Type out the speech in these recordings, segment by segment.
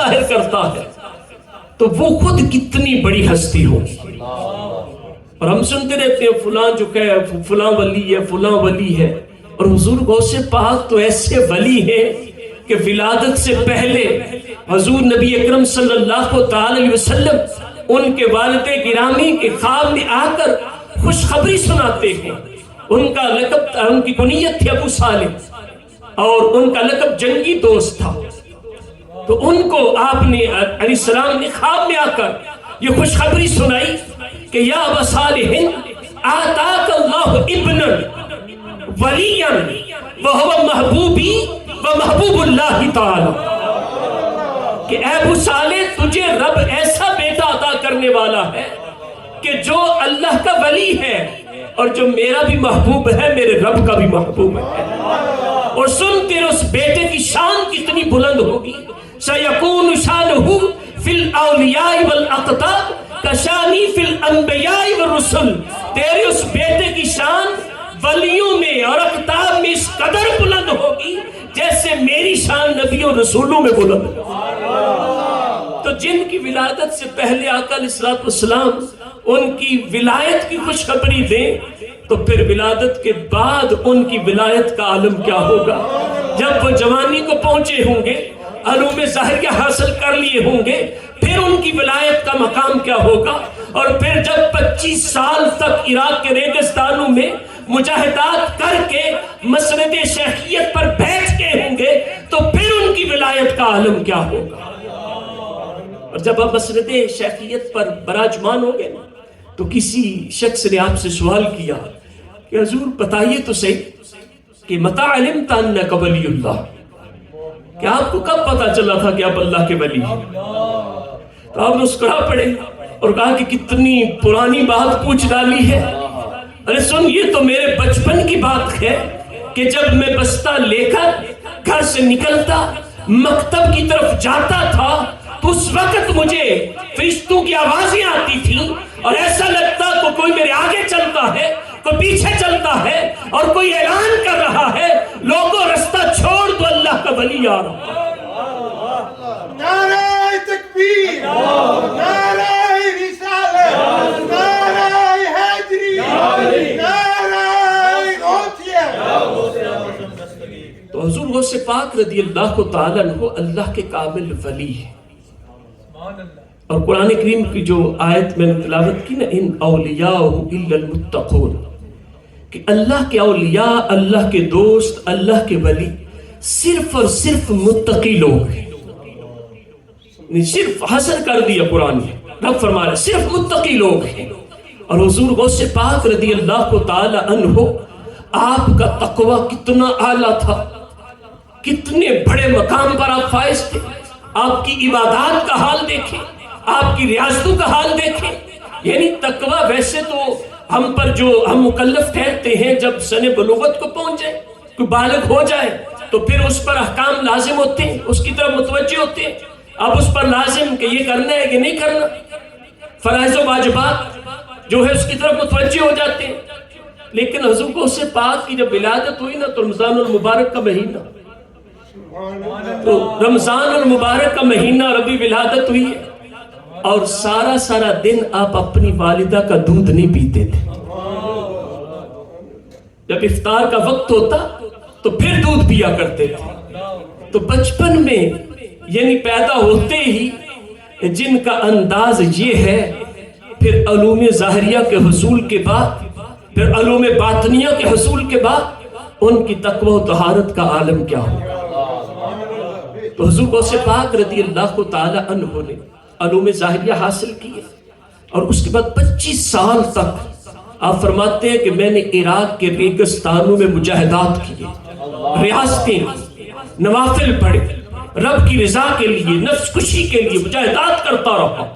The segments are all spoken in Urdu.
ظاہر کرتا ہے تو وہ خود کتنی بڑی ہستی ہو. اور ہم سنتے رہتے ہیں فلاں جو کہ فلاں ولی ہے فلاں ولی ہے، اور حضور غوث پاک تو ایسے ولی ہیں کہ ولادت سے پہلے حضور نبی اکرم صلی اللہ علیہ وسلم ان کے والد گرامی کے خواب میں آ کر خوشخبری سناتے ہیں. ان کا لقب، ان کی کنیت تھی ابو صالح، اور ان کا لقب جنگی دوست تھا. تو ان کو آپ نے علیہ السلام نے خواب میں آ کر یہ خوشخبری سنائی کہ یا ابا صالح آتاک اللہ ابنا ولیا وہو محبوبی و محبوب اللہ تعالی، کہ اے ابو صالح تجھے رب ایسا بیٹا عطا کرنے والا ہے کہ جو اللہ کا ولی ہے اور جو میرا بھی محبوب ہے، میرے رب کا بھی محبوب ہے. اور سن تیرے اس بیٹے کی شان کتنی بلند ہوگی. سَيَكُونُ شَانُهُ فِي الْأَوْلِيَاءِ وَالْأَقْطَابِ كَشَانِي فِي الْأَنْبِيَاءِ وَالرُّسُلِ، تیرے اس بیٹے کی شان ولیوں میں اور اقطاب میں اس قدر بلند ہوگی جیسے میری شان نبیوں رسولوں میں بلند ہوگی. تو جن کی ولادت سے پہلے آقا علیہ السلام ان کی ولایت کی خوشخبری دیں تو پھر ولادت کے بعد ان کی ولایت کا عالم کیا ہوگا. جب وہ جوانی کو پہنچے ہوں گے، علوم ظاہریہ حاصل کر لیے ہوں گے، پھر ان کی ولایت کا مقام کیا ہوگا. اور پھر جب 25 سال تک عراق کے ریگستانوں میں مجاہدات کر کے مسند شیخیت پر بیٹھ کے ہوں گے تو پھر ان کی ولایت کا عالم کیا ہوگا. اور جب آپ مسند شیخیت پر براجمان ہوں گے تو کسی شخص نے آپ سے سوال کیا کہ حضور بتائیے تو صحیح کہ متى علمت انک ولی اللہ، کہ آپ کو کب پتا چلا تھا کہ آپ اللہ کے ولی ہیں. تو آپ مسکرا پڑے اور کہا کہ کتنی پرانی بات پوچھ ڈالی ہے. ارے سن، یہ تو میرے بچپن کی بات ہے کہ جب میں بستہ لے کر گھر سے نکلتا مکتب کی طرف جاتا تھا تو اس وقت مجھے فرشتوں کی آوازیں آتی تھیں اور ایسا لگتا کہ کوئی میرے آگے چلتا ہے، کوئی پیچھے چلتا ہے اور کوئی اعلان کر رہا ہے لوگوں رستہ چھوڑ دو، اللہ کا ولی آ رہا. نعرہ تکبیر، نعرہ رسالت، نعرہ حیدری، نعرہ غوثیہ. تو حضور غوث پاک رضی اللہ تعالیٰ عنہ اللہ کے کامل ولی ہے. اور قرآن کریم کی جو آیت میں نے تلاوت کی نا، ان اولیاء الا المتقون، کہ اللہ کے اولیاء، اللہ کے دوست، اللہ کے ولی صرف اور صرف متقی لوگ ہیں. صرف حاصل کر دیا قرآن نے، رب فرما رہے صرف متقی لوگ ہیں. اور حضور غوث پاک رضی اللہ تعالی عنہ آپ کا تقوی کتنا اعلیٰ تھا، کتنے بڑے مقام پر آپ فائز تھے. آپ کی عبادات کا حال دیکھیں، آپ کی ریاضتوں کا حال دیکھیں. یعنی تقوی ویسے تو ہم پر جو ہم مکلف ٹھہرتے ہیں جب سن بلوغت کو پہنچ جائے، کوئی بالغ ہو جائے تو پھر اس پر احکام لازم ہوتے ہیں، اس کی طرف متوجہ ہوتے ہیں. اب اس پر لازم کہ یہ کرنا ہے کہ نہیں کرنا، فرائض و واجبات جو ہے اس کی طرف متوجہ ہو جاتے ہیں. لیکن حضور غوث پاک کی جب ولادت ہوئی نا تو رمضان المبارک کا مہینہ، تو رمضان المبارک کا مہینہ ربی ولادت ہوئی ہے، اور سارا دن آپ اپنی والدہ کا دودھ نہیں پیتے تھے. جب افطار کا وقت ہوتا تو پھر دودھ پیا کرتے تھے. تو بچپن میں یعنی پیدا ہوتے ہی جن کا انداز یہ ہے، پھر علوم ظاہریہ کے حصول کے بعد، پھر علوم باطنیہ کے حصول کے بعد ان کی تقوی و طہارت کا عالم کیا ہوگا. تو حضور غوث پاک رضی اللہ تعالی عنہ نے علوم ظاہریہ حاصل کیے، اور اس کے بعد 25 سال تک آپ فرماتے ہیں کہ میں نے عراق کے ریگستانوں میں مجاہدات کیے، ریاستیں، نوافل پڑھے، رب کی رضا کے لیے، نفس کشی کے لیے مجاہدات کرتا رہا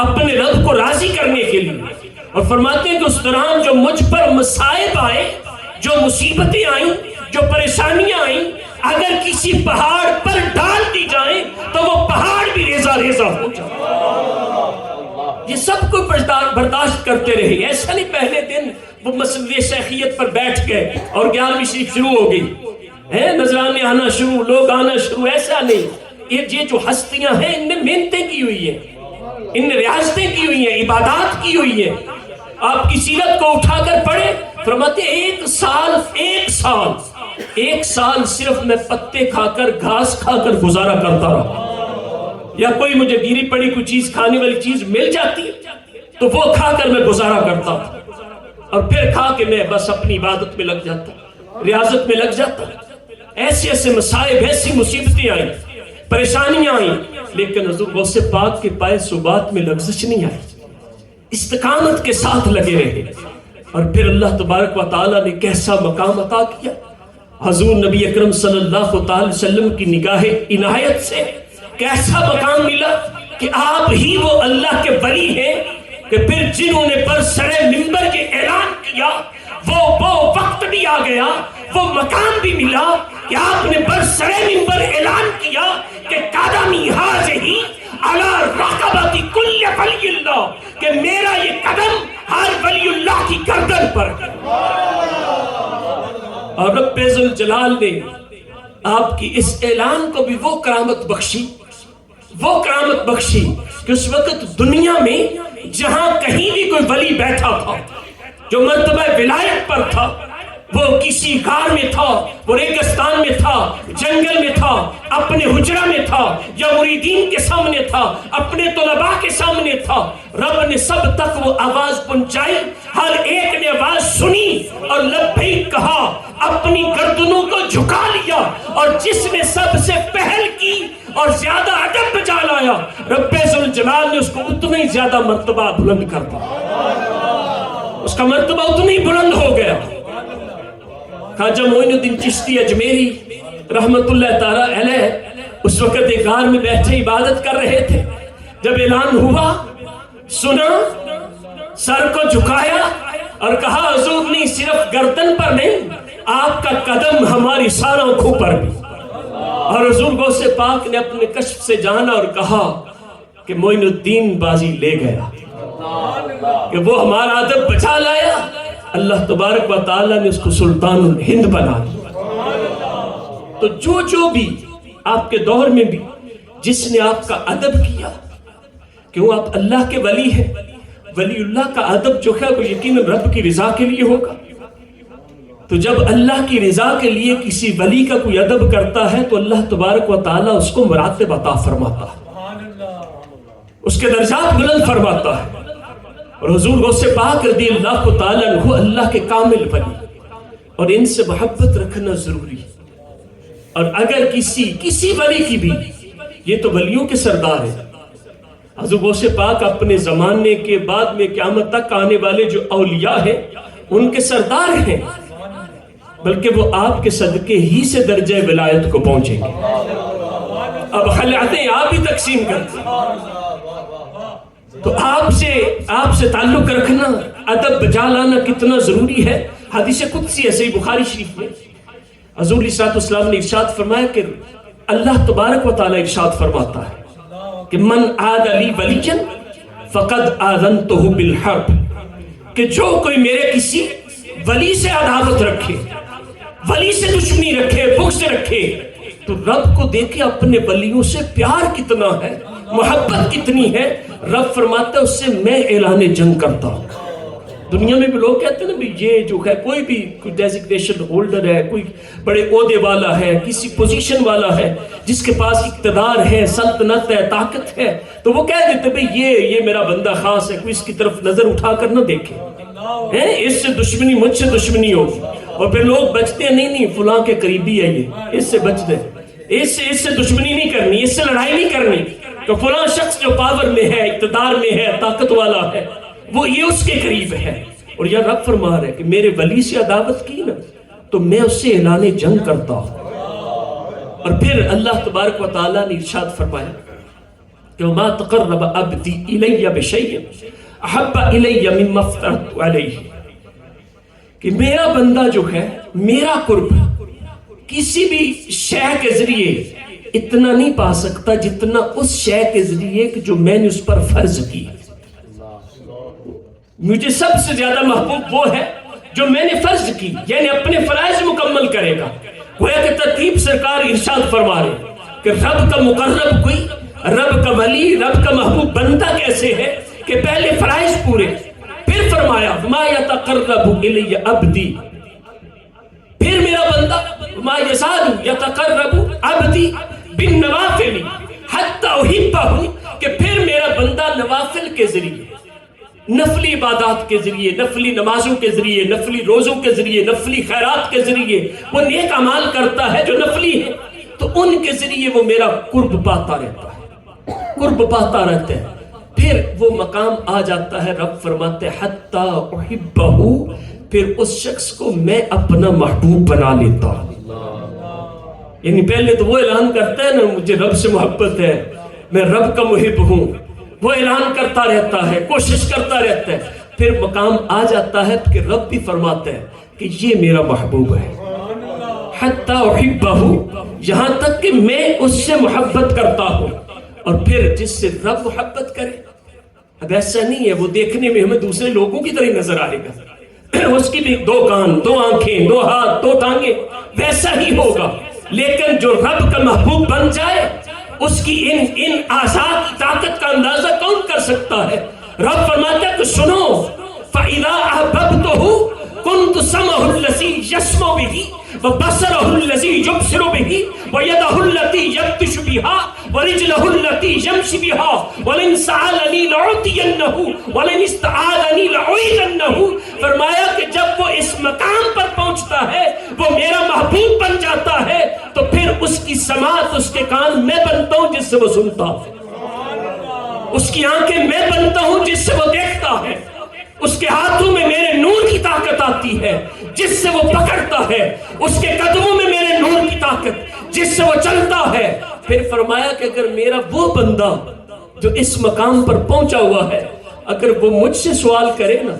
اپنے رب کو راضی کرنے کے لیے. اور فرماتے ہیں کہ اس دوران جو مجھ پر مصائب آئے، جو مصیبتیں آئیں، جو پریشانیاں آئیں، اگر کسی پہاڑ پر ڈال دی جائیں تو وہ پہاڑ بھی ریزہ ریزہ ہو جائے. یہ سب کو برداشت کرتے رہے. ایسا نہیں پہلے دن وہ مسجد شیخیت پر بیٹھ گئے اور 11ویں شریف شروع ہو گئی، نذرانے آنا شروع، لوگ آنا شروع، ایسا نہیں. یہ جو ہستیاں ہیں ان نے محنتیں کی ہوئی ہیں، ان نے ریاضتیں کی ہوئی ہیں، عبادات کی ہوئی ہیں. آپ کی سیرت کو اٹھا کر پڑھیں، فرماتے ہیں ایک سال صرف میں پتے کھا کر گھاس کھا کر گزارا کرتا رہا، یا کوئی مجھے گیری پڑی کوئی چیز کھانے والی چیز مل جاتی تو وہ کھا کر میں گزارا کرتا تھا، اور پھر کھا کے میں بس اپنی عبادت میں لگ جاتا، ریاضت میں لگ جاتا. ایسے ایسے مصائب، ایسی مصیبتیں آئیں، پریشانیاں آئیں، لیکن حضور غوث پاک کے پائے ثبات میں لغزش نہیں آئی، استقامت کے ساتھ لگے رہے. اور پھر اللہ تبارک و تعالیٰ نے کیسا مقام عطا کیا. حضور نبی اکرم صلی اللہ تعالی وسلم کی نگاہ عنایت سے کیسا مقام ملا کہ آپ ہی وہ اللہ کے ولی ہیں کہ پھر جنہوں نے پر سرے منبر یہ اعلان کیا وہ وقت بھی آ گیا، وہ مقام بھی ملا کہ آپ نے پر سرے منبر اعلان کیا کہ قدمی حاضہی علی رقبۃ کل ولی اللہ، کہ میرا یہ قدم ہر ولی اللہ کی گردن پر. اور رب ذوالجلال نے آپ کی اس اعلان کو بھی وہ کرامت بخشی کہ اس وقت دنیا میں جہاں کہیں بھی کوئی ولی بیٹھا تھا جو مرتبہ ولایت پر تھا، وہ کسی غار میں تھا، وہ ریگستان میں تھا، جنگل میں تھا، اپنے حجرہ میں تھا، یا مریدین کے سامنے تھا، اپنے طلباء کے سامنے تھا، رب نے سب تک وہ آواز پہنچائی. ہر ایک نے آواز سنی اور لبیک کہا، اپنی گردنوں کو جھکا لیا، اور جس نے سب سے پہل کی اور زیادہ ادب بجا لایا، رب ذوالجلال نے اس کو اتنا ہی زیادہ مرتبہ بلند کر دیا، اس کا مرتبہ اتنا ہی بلند ہو گیا. خواجہ معین الدین چشتی اجمیری رحمت اللہ تعالی علیہ اس وقت ایک غار میں بیٹھے عبادت کر رہے تھے. جب اعلان ہوا، سنا، سر کو جھکایا اور کہا حضور نہیں صرف گردن پر نہیں، آپ کا قدم ہماری ساری آنکھوں پر بھی. اور حضور غوث پاک نے اپنے کشف سے جانا اور کہا کہ معین الدین بازی لے گیا، کہ وہ ہمارا ادب بچا لایا. اللہ تبارک و تعالیٰ نے اس کو سلطان الہند بنا دیا. تو جو بھی آپ کے دور میں بھی جس نے آپ کا ادب کیا، کیوں آپ اللہ کے ولی ہیں، ولی اللہ کا ادب جو ہے وہ یقیناً رب کی رضا کے لیے ہوگا. تو جب اللہ کی رضا کے لیے کسی ولی کا کوئی ادب کرتا ہے تو اللہ تبارک و تعالیٰ اس کو مراتب عطا فرماتا ہے، اس کے درجات بلند فرماتا ہے. اور حضور غوث پاک رضی اللہ تعالیٰ عنہ اللہ کے کامل ولی، اور ان سے محبت رکھنا ضروری. اور اگر کسی ولی کی بھی، یہ تو ولیوں کے سردار ہیں، حضور غوث پاک اپنے زمانے کے بعد میں قیامت تک آنے والے جو اولیاء ہیں ان کے سردار ہیں، بلکہ وہ آپ کے صدقے ہی سے درجہ ولایت کو پہنچیں گے. اب خلعتیں آپ ہی تقسیم کرتے ہیں، تو آپ سے تعلق رکھنا، ادب بجا لانا کتنا ضروری ہے. حدیث قدسی ہے صحیح بخاری شریف میں، حضور علیہ السلام نے ارشاد فرمایا کہ اللہ تبارک و تعالی ارشاد فرماتا ہے کہ من عاد لی ولیًا فقد آذنتہ بالحرب، کہ جو کوئی میرے کسی ولی سے عداوت رکھے، ولی سے دشمنی رکھے، بغض رکھے، تو رب کو دیکھے اپنے ولیوں سے پیار کتنا ہے، محبت کتنی ہے. رب فرماتا ہے اس سے میں اعلان جنگ کرتا ہوں. دنیا میں بھی لوگ کہتے ہیں نا بھی یہ جو ہے کوئی بھی کوئی ڈیزگنیشن ہولڈر ہے، کوئی بڑے عہدے والا ہے، کسی پوزیشن والا ہے، جس کے پاس اقتدار ہے، سلطنت ہے، طاقت ہے، تو وہ کہہ دیتے بھئی یہ میرا بندہ خاص ہے، کوئی اس کی طرف نظر اٹھا کر نہ دیکھے، اس سے دشمنی، مجھ سے دشمنی ہوگی. اور پھر لوگ بچتے ہیں، نہیں فلاں کے قریبی ہے، یہ اس سے بچ دیں، اس سے دشمنی نہیں کرنی، اس سے لڑائی نہیں کرنی، کہ فلاں شخص جو پاور میں ہے، اقتدار میں ہے، طاقت والا ہے، وہ یہ اس کے قریب ہے. اور یہ رب فرما رہے کہ میرے ولی سے عداوت کی نا تو میں اس سے اعلان جنگ کرتا ہوں. اور پھر اللہ تبارک و تعالیٰ نے ارشاد فرمایا کہ وَمَا تَقَرَّبَ عَبْدِي إِلَيَّ بِشَيْءٍ أَحَبَّ إِلَيَّ مِمَّا افْتَرَضْتُ عَلَيْهِ، کہ میرا بندہ جو ہے میرا قرب کسی بھی شے کے ذریعے اتنا نہیں پا سکتا جتنا اس شے کے ذریعے جو میں نے اس پر فرض کی. مجھے سب سے زیادہ محبوب وہ ہے جو میں نے فرض کی، یعنی اپنے فرائض مکمل کرے گا. گویا کہ ترتیب سرکار ارشاد فرما رہے کہ رب کا مقرب کوئی، رب کا ولی، رب کا محبوب بنتا کیسے ہے کہ پہلے فرائض پورے، پھر فرمایا ما یتقرب الی عبدی، پھر میرا بندہ ما یزال یتقرب عبدی بالنوافل حتی احبہ، کہ پھر میرا بندہ نوافل کے ذریعے، نفلی عبادات کے ذریعے، نفلی نمازوں کے ذریعے، نفلی روزوں کے ذریعے، نفلی خیرات کے ذریعے وہ نیک اعمال کرتا ہے جو نفلی ہے، تو ان کے ذریعے وہ میرا قرب پاتا رہتا ہے، قرب پاتا رہتا ہے۔ پھر وہ مقام آ جاتا ہے، رب فرماتے ہیں حتی احبہ، پھر اس شخص کو میں اپنا محبوب بنا لیتا ہوں۔ یعنی پہلے تو وہ اعلان کرتا ہے نا مجھے رب سے محبت ہے، میں رب کا محب ہوں، وہ اعلان کرتا رہتا ہے، کوشش کرتا رہتا ہے، پھر مقام آ جاتا ہے کہ رب بھی فرماتا ہے کہ یہ میرا محبوب ہے، حتی احبہ، یہاں تک کہ میں اس سے محبت کرتا ہوں۔ اور پھر جس سے رب محبت کرے، اب ایسا نہیں ہے وہ دیکھنے میں ہمیں دوسرے لوگوں کی طرح نظر آئے گا، اس کی بھی دو کان، دو آنکھیں، دو ہاتھ، دو ٹانگیں، ویسا ہی ہوگا، لیکن جو رب کا محبوب بن جائے اس کی ان اعضاء کی طاقت کا اندازہ کون کر سکتا ہے؟ رب فرماتا ہے کہ سنو فَإِذَا أَحْبَبْتُهُ كُنْتُ سَمْعَهُ الَّذِي يَسْمَعُ بِهِ وَبَصَرَهُ الَّذِي يُبْصِرُ بِهِ وَيَدَهُ الَّتِي يَبْطِشُ بِهَا وَرِجْلَهُ الَّتِي يَمْشِي بِهَا وَلَئِنْ سَأَلَنِي لَأُعْطِيَنَّهُ وَلَئِنِ اسْتَعَاذَنِي لَأُعِيذَنَّهُ، فرمایا کہ جب وہ اس مقام پر پہنچتا ہے، وہ میرا محبوب بن جاتا ہے، تو پھر اس کی سماعت، اس کے کان میں بنتا ہوں جس سے وہ سنتا ہے، اس کی آنکھیں میں بنتا ہوں جس سے وہ دیکھتا ہے، اس کے ہاتھوں میں میرے نور کی طاقت آتی ہے جس سے وہ پکڑتا ہے، اس کے قدموں میں میرے نور کی طاقت جس سے وہ چلتا ہے۔ پھر فرمایا کہ اگر میرا وہ بندہ جو اس مقام پر پہنچا ہوا ہے، اگر وہ مجھ سے سوال کرے نا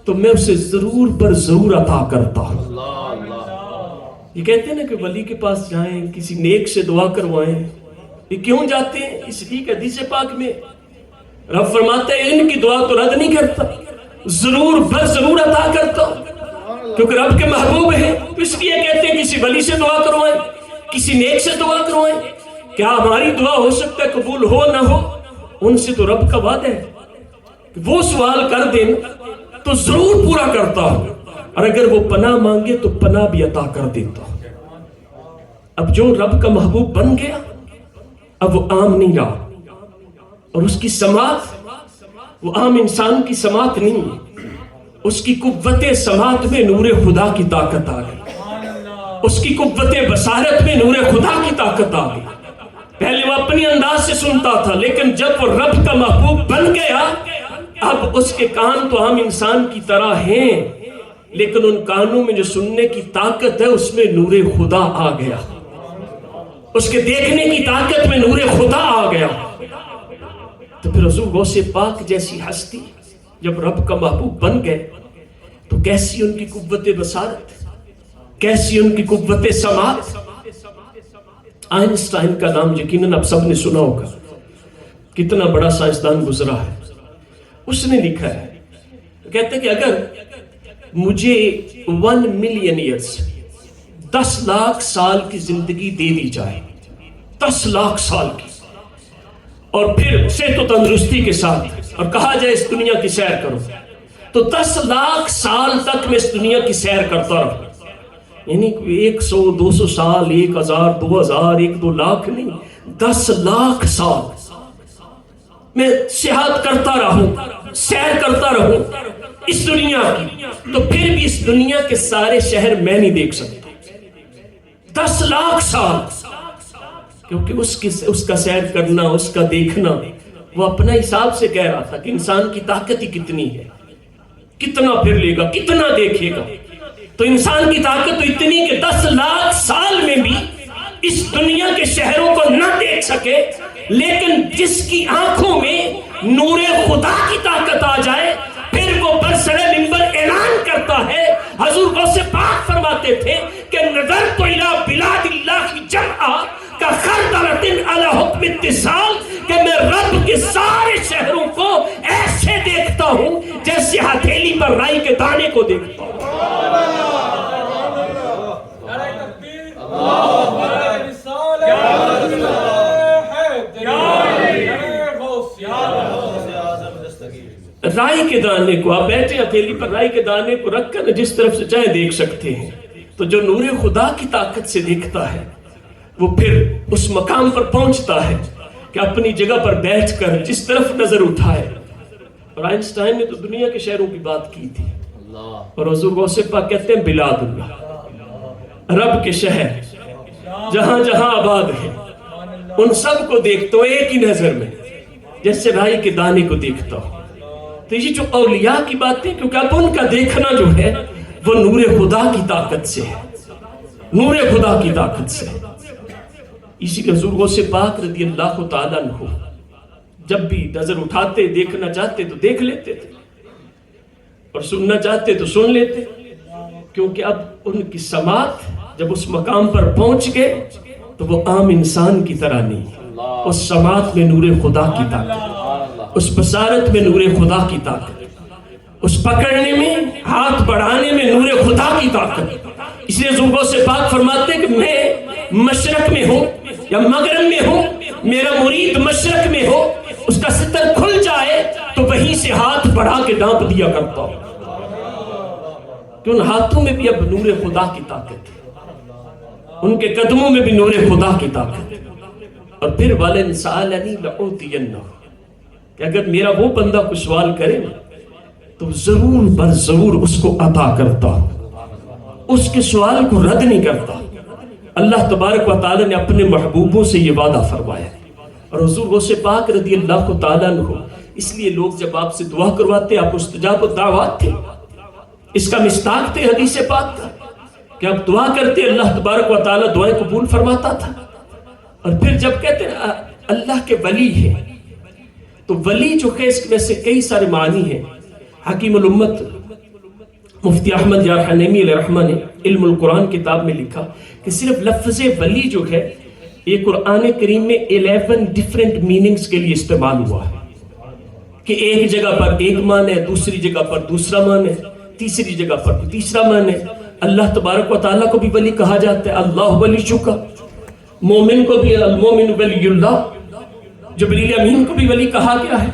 تو میں اسے ضرور پر ضرور عطا کرتا ہوں۔ یہ کہتے ہیں نا کہ ولی کے پاس جائیں، کسی نیک سے دعا کروائیں، یہ کیوں جاتے ہیں؟ اس لیے کہ حدیث پاک میں رب فرماتے ہیں ان کی دعا تو رد نہیں کرتا، ضرور بر ضرور عطا کرتا ہوں، کیونکہ رب کے محبوب ہیں۔ اس لیے کہتے ہیں کسی ولی سے دعا کروائیں، کسی نیک سے دعا کروائیں۔ کیا ہماری دعا ہو سکتا ہے قبول ہو نہ ہو؟ ان سے تو رب کا وعدہ ہے کہ وہ سوال کر دیں تو ضرور پورا کرتا ہوں، اور اگر وہ پناہ مانگے تو پناہ بھی عطا کر دیتا ہوں۔ اب جو رب کا محبوب بن گیا اب وہ عام نہیں رہا، اور اس کی سماعت وہ عام انسان کی سماعت نہیں ہے، اس کی قوت سماعت میں نور خدا کی طاقت آ گئی، اس کی قوت بصارت میں نور خدا کی طاقت آ گئی۔ پہلے وہ اپنی انداز سے سنتا تھا، لیکن جب وہ رب کا محبوب بن گیا اب اس کے کان تو عام انسان کی طرح ہیں، لیکن ان کانوں میں جو سننے کی طاقت ہے اس میں نور خدا آ گیا، اس کے دیکھنے کی طاقت میں نور خدا آ گیا۔ تو پھر حضور غوث پاک جیسی ہستی جب رب کا محبوب بن گئے تو کیسی ان کی قوت بصارت، کیسی ان کی قوت سماعت۔ آئنسٹائن کا نام یقیناً آپ سب نے سنا ہوگا، کتنا بڑا سائنسدان گزرا ہے۔ اس نے لکھا ہے، کہتے ہیں کہ اگر مجھے 1 ملین ایئرز 10 لاکھ سال کی زندگی دے دی جائے، 10 لاکھ سال کی، اور پھر صحت و تندرستی کے ساتھ، اور کہا جائے اس دنیا کی سیر کرو، تو 10 لاکھ سال تک میں اس دنیا کی سیر کرتا رہا، یعنی 100 200 سال، 1000 2000 1 2 لاکھ نہیں، 10 لاکھ سال میں سیاحت کرتا رہوں، سیر کرتا رہوں اس دنیا کی، تو پھر بھی اس دنیا کے سارے شہر میں نہیں دیکھ سکتا۔ 10 لاکھ سال، کیونکہ اس کا سیر کرنا، اس کا دیکھنا، وہ اپنا حساب سے کہہ رہا تھا کہ انسان کی طاقت ہی کتنی ہے، کتنا پھر لے گا، کتنا دیکھے گا۔ تو انسان کی طاقت تو اتنی کہ 10 لاکھ سال میں بھی اس دنیا کے شہروں کو نہ دیکھ سکے، لیکن جس کی آنکھوں میں نور خدا کی طاقت آ جائے پھر وہ برسر منبر اعلان کرتا ہے۔ حضور غوث پاک فرماتے تھے کہ نظرت الی بلاد اللہ جمعا کخردلۃ علی حکم اتصال، کہ میں رب کے سارے شہروں کو ایسے دیکھتا ہوں جیسے ہتھیلی پر رائی کے دانے کو دیکھتا ہوں۔ رائی کے دانے کو آپ بیٹھے ہتھیلی پر رائی کے دانے کو رکھ کر جس طرف سے چاہے دیکھ سکتے ہیں. تو جو نور خدا کی طاقت سے دیکھتا ہے وہ پھر اس مقام پر پہنچتا ہے کہ اپنی جگہ پر بیٹھ کر جس طرف نظر اٹھائے. اور آئنسٹائن نے تو دنیا کے شہروں کی بات کی تھی اور حضور غوث پاک کہتے ہیں بلاد اللہ، رب کے شہر جہاں جہاں آباد ہے ان سب کو دیکھتا ہوں ایک ہی نظر میں جیسے رائی کے دانے کو دیکھتا ہوں. تو یہ جو اولیاء کی باتیں کیونکہ اب ان کا دیکھنا جو ہے وہ نور خدا کی طاقت سے ہے، نور خدا کی طاقت سے. اسی لیے حضور غوث پاک رضی اللہ تعالیٰ عنہ جب بھی نظر اٹھاتے دیکھنا چاہتے تو دیکھ لیتے تھے اور سننا چاہتے تو سن لیتے، کیونکہ اب ان کی سماعت جب اس مقام پر پہنچ گئے تو وہ عام انسان کی طرح نہیں. اس سماعت میں نور خدا کی طاقت، اس بصارت میں نور خدا کی طاقت، اس پکڑنے میں ہاتھ بڑھانے میں نور خدا کی طاقت. اس لیے حضور غوث پاک فرماتے ہیں کہ میں مشرق میں ہوں یا مغرب میں ہوں، میرا مرید مشرق میں ہو، اس کا ستر کھل جائے تو وہیں سے ہاتھ بڑھا کے ڈانپ دیا کرتا ہوں کہ ان ہاتھوں میں بھی اب نور خدا کی طاقت ہے، ان کے قدموں میں بھی نور خدا کی طاقت ہے. اور پھر وَلَنْ سَأَلَنِي لَأُعْطِيَنَّهُ کہ اگر میرا وہ بندہ کوئی سوال کرے تو ضرور بر ضرور اس کو عطا کرتا ہوں، اس کے سوال کو رد نہیں کرتا. اللہ تبارک و تعالی نے اپنے محبوبوں سے یہ وعدہ فرمایا. اور حضور غوث پاک رضی اللہ تعالیٰ عنہ اس لیے لوگ جب آپ سے دعا کرواتے آپ مستجاب الدعوات تھے، اس کا مصداق تھے حدیث پاک کا کہ آپ دعا کرتے اللہ تبارک و تعالیٰ دعائیں قبول فرماتا تھا. اور پھر جب کہتے ہیں اللہ کے ولی ہے تو ولی جو ہے اس میں سے کئی سارے معنی ہیں. حکیم الامت مفتی احمد یار حنیمی علیہ رحمہ نے علم القرآن کتاب میں لکھا کہ صرف لفظ ولی جو ہے یہ قرآن کریم میں 11 ڈیفرنٹ میننگز کے لیے استعمال ہوا ہے کہ ایک جگہ پر ایک معنی ہے، دوسری جگہ پر دوسرا معنی ہے، تیسری جگہ پر تیسرا معنی ہے. اللہ تبارک و تعالیٰ کو بھی ولی کہا جاتا ہے، اللہ ولی چکا. مومن کو بھی المومن ولی اللہ، جبریل امین کو بھی ولی کہا گیا ہے.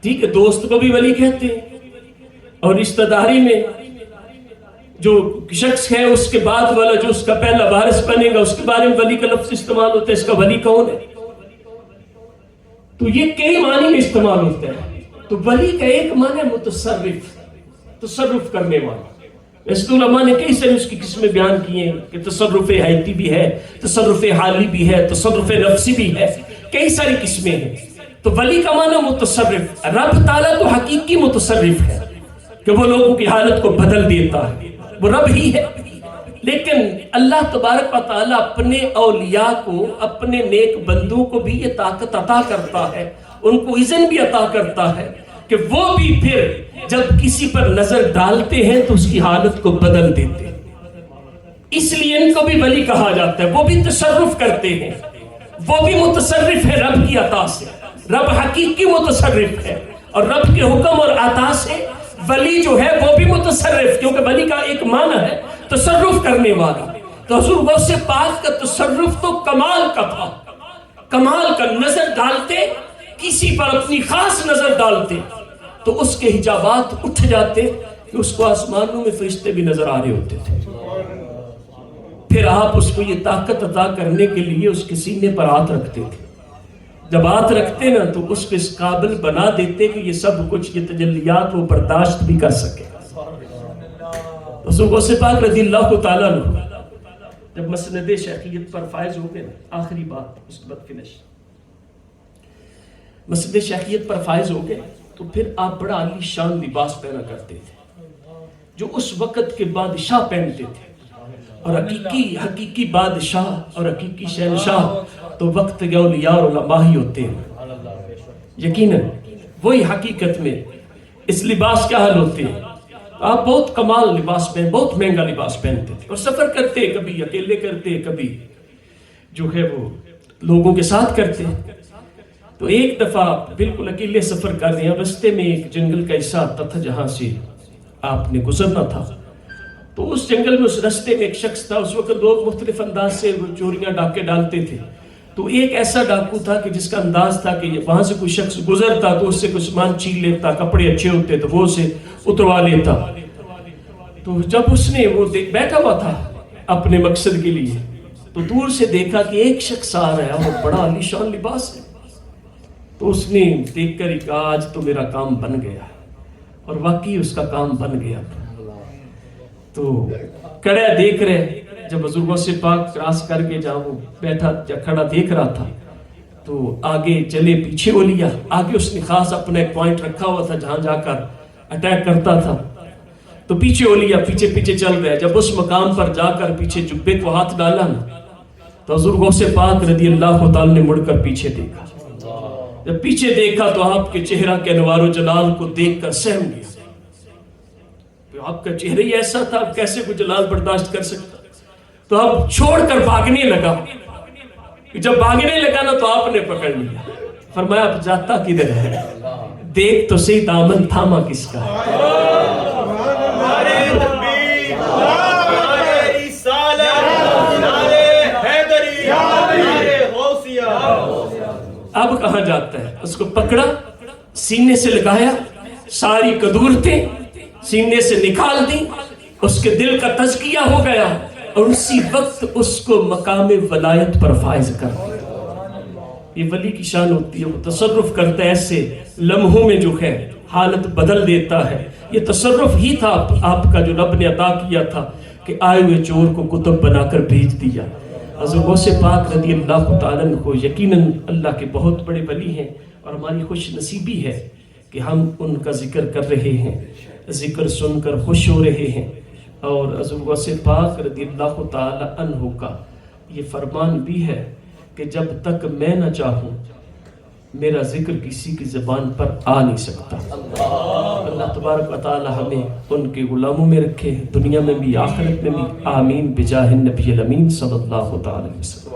ٹھیک ہے، دوست کو بھی ولی کہتے ہیں. اور رشتہ داری میں جو شخص ہے اس کے بعد والا جو اس کا پہلا وارث بنے گا اس کے بارے میں ولی کا لفظ استعمال ہوتا ہے، اس کا ولی کون ہے. تو یہ کئی معنی میں استعمال ہوتا ہے. تو ولی کا ایک معنی ہے متصرف، تصرف کرنے والا. اس علماء نے کئی سارے اس کی قسمیں بیان کی ہیں کہ تصرف حیاتی بھی ہے، تصرف حالی بھی ہے، تصرف نفسی بھی ہے، کئی ساری قسمیں ہیں. تو ولی کا معنی متصرف. رب تعالیٰ تو حقیقی متصرف ہے کہ وہ لوگوں کی حالت کو بدل دیتا ہے، وہ رب ہی ہے. لیکن اللہ تبارک و تعالیٰ اپنے اولیاء کو، اپنے نیک بندوں کو بھی یہ طاقت عطا کرتا ہے، ان کو اذن بھی عطا کرتا ہے کہ وہ بھی پھر جب کسی پر نظر ڈالتے ہیں تو اس کی حالت کو بدل دیتے ہیں. اس لیے ان کو بھی ولی کہا جاتا ہے. وہ بھی تصرف کرتے ہیں، وہ بھی متصرف ہے رب کی عطا سے. رب حقیقی متصرف ہے اور رب کے حکم اور عطا سے ولی جو ہے وہ بھی متصرف، کیونکہ ولی کا ایک معنی ہے تصرف کرنے والا. تو حضور غوث پاک کا تصرف تو کمال کا تھا، کمال کا. نظر ڈالتے کسی پر اپنی خاص نظر ڈالتے تو اس کے حجابات اٹھ جاتے کہ اس کو آسمانوں میں فرشتے بھی نظر آ رہے ہوتے تھے. پھر آپ اس کو یہ طاقت عطا کرنے کے لیے اس کے سینے پر ہاتھ رکھتے تھے. جب ہاتھ رکھتے نا تو اس کو اس قابل بنا دیتے کہ یہ سب کچھ، یہ تجلیات وہ برداشت بھی کر سکے. حضور غوث پاک رضی اللہ تعالیٰ عنہ جب مسند شیخیت پر فائز ہو گئے، آخری بات اس کے بعد فنش، مسند شیخیت پر فائز ہو گئے تو پھر آپ بڑا عالی شان لباس پہنا کرتے تھے جو اس وقت کے بادشاہ پہنتے تھے. اور حقیقی بادشاہ اور حقیقی شہنشاہ تو وقت کے اولیاء اور علماء ہی ہوتے ہیں. یقیناً وہی حقیقت میں اس لباس کے حال ہوتے ہیں. آپ بہت کمال لباس پہن، بہت مہنگا لباس پہنتے تھے اور سفر کرتے، کبھی اکیلے کرتے، کبھی جو ہے وہ لوگوں کے ساتھ کرتے. تو ایک دفعہ بالکل اکیلے سفر کر رہے ہیں، رستے میں ایک جنگل کا حصہ آتا تھا جہاں سے آپ نے گزرنا تھا. تو اس جنگل میں اس رستے میں ایک شخص تھا. اس وقت لوگ مختلف انداز سے چوریاں ڈاکے ڈالتے تھے. تو ایک ایسا ڈاکو تھا کہ جس کا انداز تھا کہ وہاں سے کوئی شخص گزرتا تو اس سے کچھ سامان چھین لیتا، کپڑے اچھے ہوتے تو وہ اسے اتروا لیتا. تو جب اس نے وہ بیٹھا ہوا تھا اپنے مقصد کے لیے تو دور سے دیکھا کہ ایک شخص آ رہا ہے اور بڑا عالیشان لباس ہے. تو اس نے دیکھ کر ہی کہا آج تو میرا کام بن گیا. اور واقعی اس کا کام بن گیا. تو کڑا دیکھ رہے جب بزرگوں سے پاک کراس کر کے جہاں وہ بیٹھا یا کھڑا دیکھ رہا تھا تو آگے چلے پیچھے وہ لیا. آگے اس نے خاص اپنا ایک پوائنٹ رکھا ہوا تھا جہاں جا کر اٹیک کرتا تھا. تو پیچھے ہو لیا، پیچھے پیچھے چل رہا ہے. جب اس مقام پر جا کر پیچھے جبے کو ہاتھ ڈالا نا تو حضور غوث پاک رضی اللہ تعالی نے مڑ کر پیچھے دیکھا. جب پیچھے دیکھا تو آپ کے چہرہ کے انوار و جلال کو دیکھ کر سہم گیا. آپ کا چہرہ ہی ایسا تھا، اب کیسے کوئی جلال برداشت کر سکتا. تو اب چھوڑ کر بھاگنے لگا. جب بھاگنے لگا نا تو آپ نے پکڑ لیا. فرمایا اب جاتا کدھر ہے، دیکھ تو صحیح دامن تھاما کس کا ہے. اب کہاں جاتا ہے، اس کو پکڑا، سینے سے لگایا، ساری قدورتیں سینے سے نکال دی، اس کے دل کا تزکیہ ہو گیا اور اسی وقت اس کو مقام ولایت پر فائز کر دیا. یہ ولی کی شان ہوتی ہے، وہ تصرف کرتا ہے ایسے لمحوں میں جو ہے حالت بدل دیتا ہے. یہ تصرف ہی تھا آپ کا جو رب نے عطا کیا تھا کہ آئے ہوئے چور کو کتب بنا کر بھیج دیا. حضرت غوث پاک رضی اللہ تعالیٰ عنہ کو یقیناً اللہ کے بہت بڑے ولی ہیں اور ہماری خوش نصیبی ہے کہ ہم ان کا ذکر کر رہے ہیں، ذکر سن کر خوش ہو رہے ہیں. اور حضرت غوث پاک رضی اللہ تعالیٰ عنہ کا یہ فرمان بھی ہے کہ جب تک میں نہ چاہوں میرا ذکر کسی کی زبان پر آ نہیں سکتا. اللہ تبارک و تعالی ہمیں ان کے غلاموں میں رکھے، دنیا میں بھی آخرت میں بھی. آمین بجاہ النبی الامین صلی اللہ تعالی وسلم.